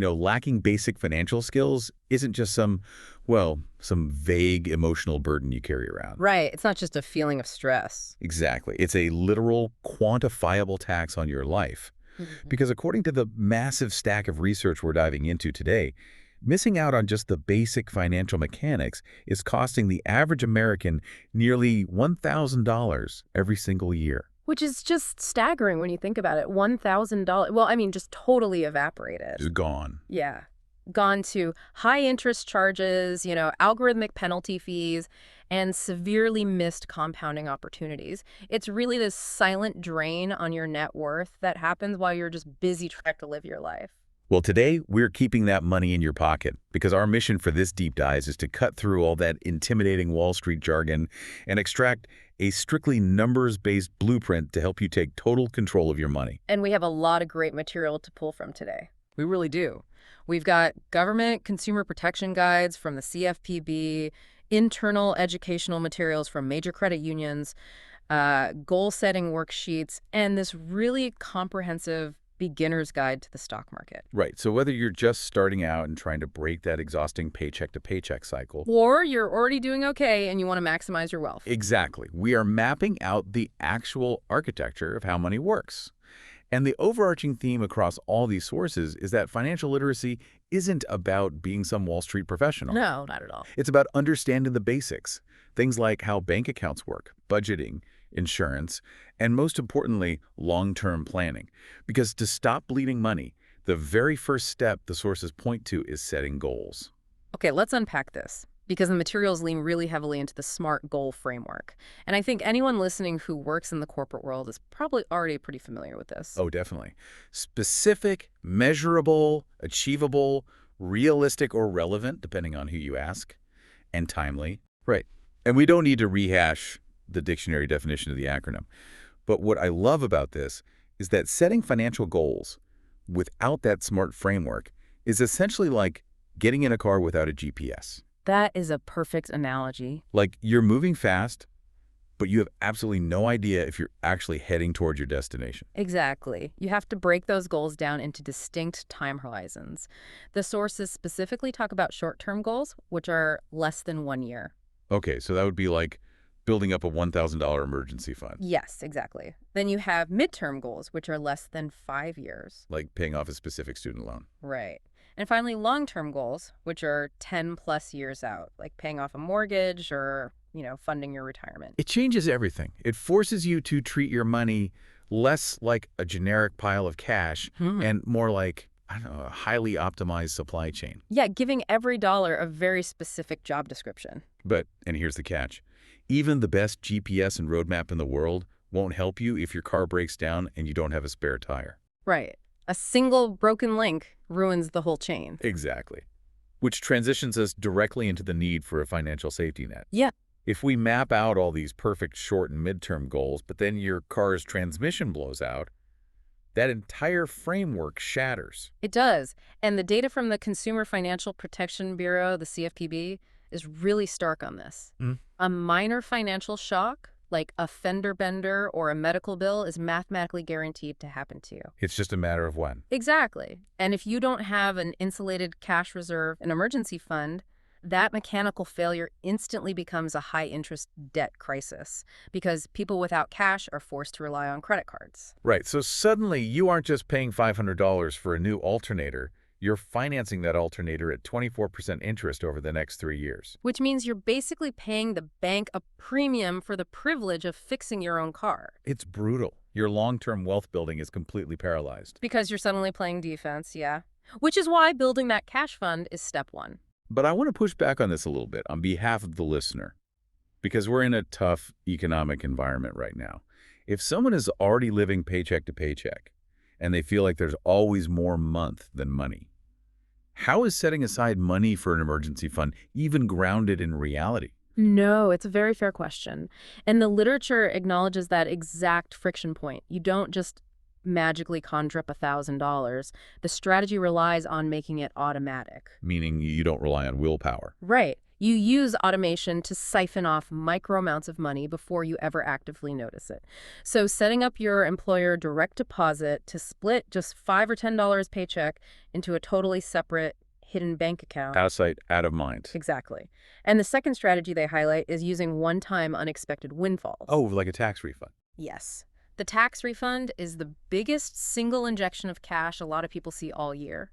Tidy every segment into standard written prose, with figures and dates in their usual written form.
Lacking basic financial skills isn't just some vague emotional burden you carry around. Right. It's not just a feeling of stress. Exactly. It's a literal, quantifiable tax on your life. Mhm. Because according to the massive stack of research we're diving into today, missing out on just the basic financial mechanics is costing the average American nearly $1,000 every single year. Which is just staggering when you think about it. $1,000. Well, I mean, just totally evaporated. Just gone. Yeah. Gone to high interest charges, algorithmic penalty fees, and severely missed compounding opportunities. It's really this silent drain on your net worth that happens while you're just busy trying to live your life. Well, today, we're keeping that money in your pocket because our mission for this deep dive is to cut through all that intimidating Wall Street jargon and extract a strictly numbers-based blueprint to help you take total control of your money. And we have a lot of great material to pull from today. We really do. We've got government consumer protection guides from the CFPB, internal educational materials from major credit unions, goal-setting worksheets, and this really comprehensive beginner's guide to the stock market. Right. So whether you're just starting out and trying to break that exhausting paycheck-to-paycheck cycle, Or you're already doing okay and you want to maximize your wealth. exactly, we are mapping out the actual architecture of how money works. And the overarching theme across all these sources is that financial literacy isn't about being some Wall Street professional. No, not at all. It's about understanding the basics, things like how bank accounts work, budgeting, insurance, and most importantly, long-term planning. Because to stop bleeding money, the very first step the sources point to is setting goals. Okay, let's unpack this, because the materials lean really heavily into the SMART goal framework. And I think anyone listening who works in the corporate world is probably already pretty familiar with this. Oh, definitely. Specific, measurable, achievable, realistic or relevant, depending on who you ask, and timely. Right. And we don't need to rehash the dictionary definition of the acronym. But what I love about this is that setting financial goals without that SMART framework is essentially like getting in a car without a GPS. That is a perfect analogy. Like you're moving fast, but you have absolutely no idea if you're actually heading towards your destination. Exactly. You have to break those goals down into distinct time horizons. The sources specifically talk about short-term goals, which are less than 1 year. Okay, so that would be like building up a $1,000 emergency fund, Yes, exactly. Then you have midterm goals, which are less than 5 years. like paying off a specific student loan. Right. And finally, long-term goals, which are 10 plus years out, like paying off a mortgage or, funding your retirement. It changes everything. It forces you to treat your money less like a generic pile of cash and more like, I don't know, a highly optimized supply chain. Yeah, giving every dollar a very specific job description. But, and here's the catch, even the best GPS and roadmap in the world won't help you if your car breaks down and you don't have a spare tire. Right. A single broken link ruins the whole chain. Exactly. Which transitions us directly into the need for a financial safety net. Yeah. If we map out all these perfect short and midterm goals, but then your car's transmission blows out, that entire framework shatters. It does. And the data from the Consumer Financial Protection Bureau, the CFPB, is really stark on this. A minor financial shock, like a fender bender or a medical bill, is mathematically guaranteed to happen to you. It's just a matter of when. Exactly. And if you don't have an insulated cash reserve, an emergency fund, that mechanical failure instantly becomes a high-interest debt crisis because people without cash are forced to rely on credit cards. Right, so suddenly you aren't just paying $500 for a new alternator, you're financing that alternator at 24% interest over the next 3 years. Which means you're basically paying the bank a premium for the privilege of fixing your own car. It's brutal. Your long-term wealth building is completely paralyzed. Because you're suddenly playing defense, yeah. Which is why building that cash fund is step one. But I want to push back on this a little bit on behalf of the listener, because we're in a tough economic environment right now. If someone is already living paycheck to paycheck and they feel like there's always more month than money, how is setting aside money for an emergency fund even grounded in reality? No, it's a very fair question. And the literature acknowledges that exact friction point. You don't just magically conjure up $1,000. The strategy relies on making it automatic. Meaning you don't rely on willpower. Right. You use automation to siphon off micro amounts of money before you ever actively notice it. So setting up your employer direct deposit to split just $5 or $10 paycheck into a totally separate hidden bank account. Out of sight, out of mind. Exactly. And the second strategy they highlight is using one-time unexpected windfalls. Oh, like a tax refund. Yes. The tax refund is the biggest single injection of cash a lot of people see all year.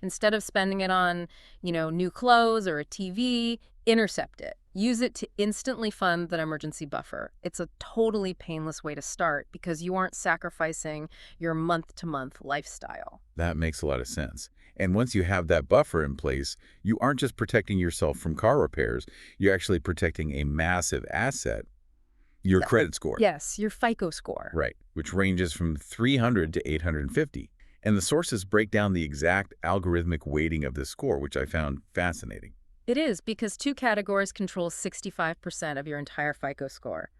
Instead of spending it on, new clothes or a TV, intercept it. Use it to instantly fund that emergency buffer. It's a totally painless way to start because you aren't sacrificing your month-to-month lifestyle. That makes a lot of sense. And once you have that buffer in place, you aren't just protecting yourself from car repairs, you're actually protecting a massive asset, your credit score. Yes, your FICO score. Right, which ranges from 300 to 850. And the sources break down the exact algorithmic weighting of this score, which I found fascinating. It is, because two categories control 65% of your entire FICO score.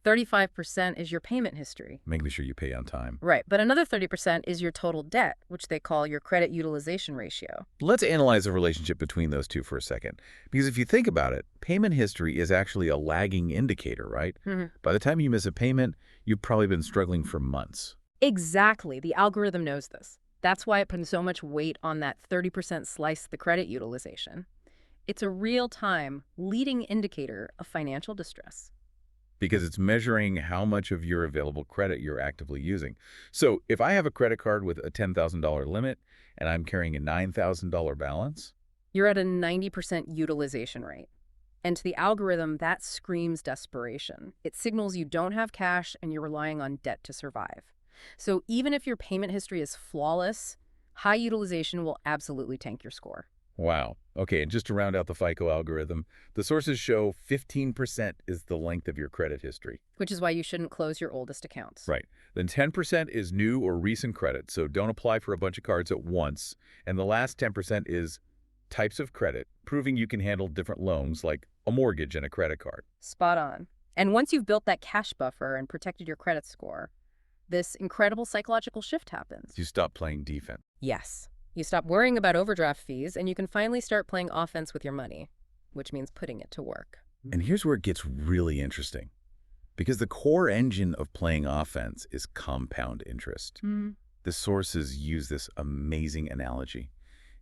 35% is your payment history. Making sure you pay on time. Right, but another 30% is your total debt, which they call your credit utilization ratio. Let's analyze the relationship between those two for a second. Because if you think about it, payment history is actually a lagging indicator, right? By the time you miss a payment, you've probably been struggling for months. Exactly. The algorithm knows this. That's why it puts so much weight on that 30% slice the credit utilization. It's a real-time leading indicator of financial distress. Because it's measuring how much of your available credit you're actively using. So if I have a credit card with a $10,000 limit and I'm carrying a $9,000 balance, you're at a 90% utilization rate. And to the algorithm, that screams desperation. It signals you don't have cash and you're relying on debt to survive. So even if your payment history is flawless, high utilization will absolutely tank your score. wow. Okay, and just to round out the FICO algorithm, the sources show 15% is the length of your credit history. Which is why you shouldn't close your oldest accounts. Right. Then 10% is new or recent credit, so don't apply for a bunch of cards at once. And the last 10% is types of credit, proving you can handle different loans like a mortgage and a credit card. Spot on. And once you've built that cash buffer and protected your credit score, this incredible psychological shift happens. You stop playing defense. Yes. You stop worrying about overdraft fees, and you can finally start playing offense with your money, which means putting it to work. And here's where it gets really interesting. Because the core engine of playing offense is compound interest. The sources use this amazing analogy.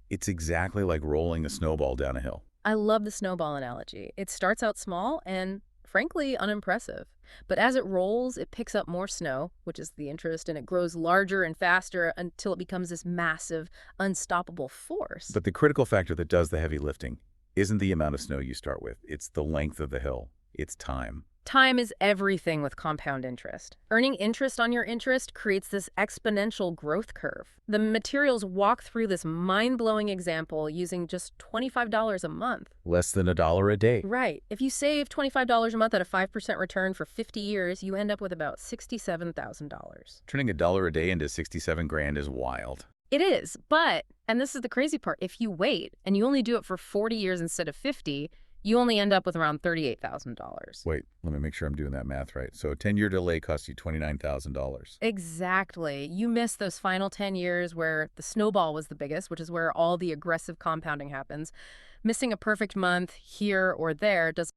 It's exactly like rolling a snowball down a hill. I love the snowball analogy. It starts out small and, frankly, unimpressive. But as it rolls, it picks up more snow, which is the interest, and it grows larger and faster until it becomes this massive, unstoppable force. But the critical factor that does the heavy lifting isn't the amount of snow you start with. It's the length of the hill. It's time. Time is everything with compound interest. Earning interest on your interest creates this exponential growth curve. The materials walk through this mind-blowing example using just $25 a month. Less than $1 a day. Right. If you save $25 a month at a 5% return for 50 years, you end up with about $67,000. Turning $1 a day into 67 grand is wild. It is, but, and this is the crazy part, if you wait and you only do it for 40 years instead of 50, you only end up with around $38,000. Wait, let me make sure I'm doing that math right. So a 10-year delay costs you $29,000. Exactly. You miss those final 10 years where the snowball was the biggest, which is where all the aggressive compounding happens. Missing a perfect month here or there doesn't